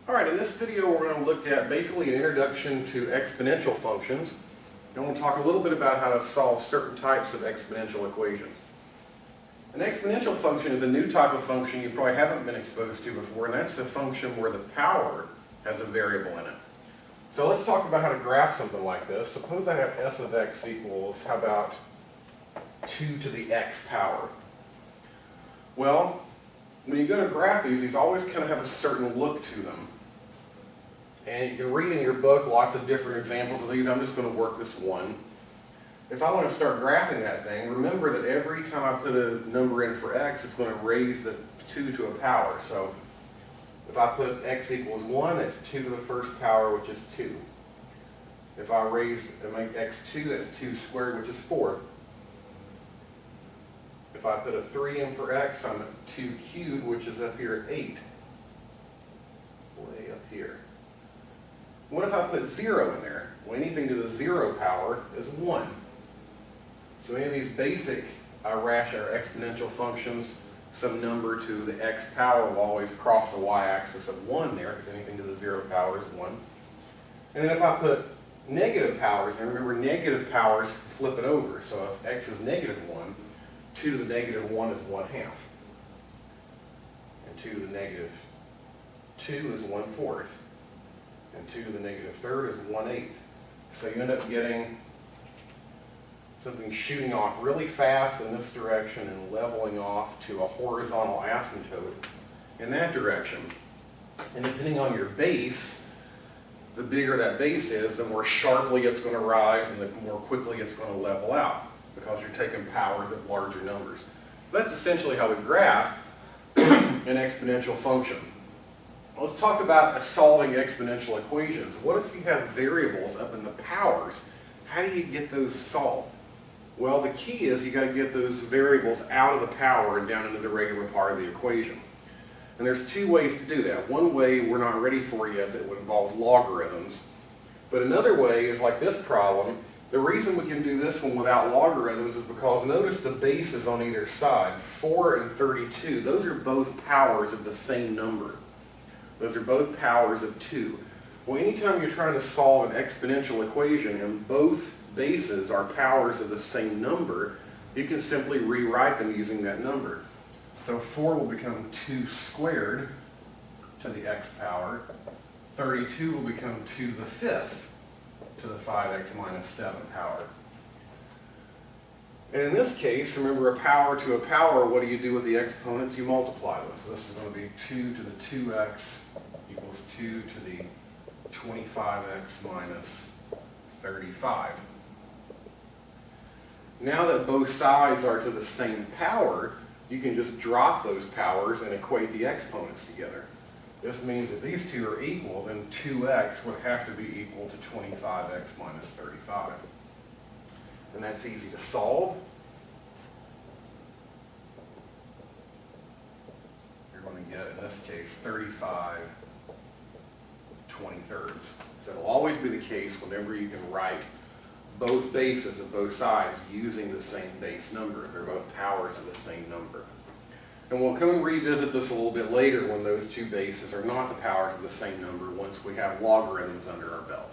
Alright, in this video we're going to look at basically an introduction to exponential functions. And we'll talk a little bit about how to solve certain types of exponential equations. An exponential function is a new type of function you probably haven't been exposed to before, and that's a function where the power has a variable in it. So let's talk about how to graph something like this. Suppose I have f of x equals, how about 2 to the x power? Well, when you go to graph these always kind of have a certain look to them. And you can read in your book lots of different examples of these. I'm just going to work this one. If I want to start graphing that thing, remember that every time I put a number in for x, it's going to raise the 2 to a power. So if I put x equals 1, that's 2 to the first power, which is 2. If I make x 2, that's 2 squared, which is 4. If I put a 3 in for x, I'm at 2 cubed, which is up here at 8. Way up here. What if I put 0 in there? Well, anything to the 0 power is 1. So any of these basic irrational or exponential functions, some number to the x power will always cross the y-axis of 1 there, because anything to the 0 power is 1. And then if I put negative powers, and remember negative powers flip it over. So if x is negative 1, 2 to the negative 1 is 1/2. And 2 to the negative 2 is 1/4. And 2 to the negative third is 1/8. So you end up getting something shooting off really fast in this direction and leveling off to a horizontal asymptote in that direction. And depending on your base, the bigger that base is, the more sharply it's going to rise and the more quickly it's going to level out, because you're taking powers of larger numbers. So that's essentially how we graph an exponential function. Let's talk about solving exponential equations. What if you have variables up in the powers? How do you get those solved? Well, the key is you got to get those variables out of the power and down into the regular part of the equation. And there's two ways to do that. One way we're not ready for yet that involves logarithms. But another way is like this problem. The reason we can do this one without logarithms is because notice the bases on either side, 4 and 32. Those are both powers of the same number. Those are both powers of 2. Well, anytime you're trying to solve an exponential equation and both bases are powers of the same number, you can simply rewrite them using that number. So 4 will become 2 squared to the x power. 32 will become 2 to the 5th to the 5x minus 7 power. And in this case, remember, a power to a power, what do you do with the exponents? You multiply them. So this is going to be 2 to the 2x equals 2 to the 25x minus 35. Now that both sides are to the same power, you can just drop those powers and equate the exponents together. This means if these two are equal, then 2x would have to be equal to 25x minus 35. And that's easy to solve. You're going to get, in this case, 35 23rds. So it'll always be the case whenever you can write both bases of both sides using the same base number. They're both powers of the same number. And we'll come and revisit this a little bit later when those two bases are not the powers of the same number once we have logarithms under our belt.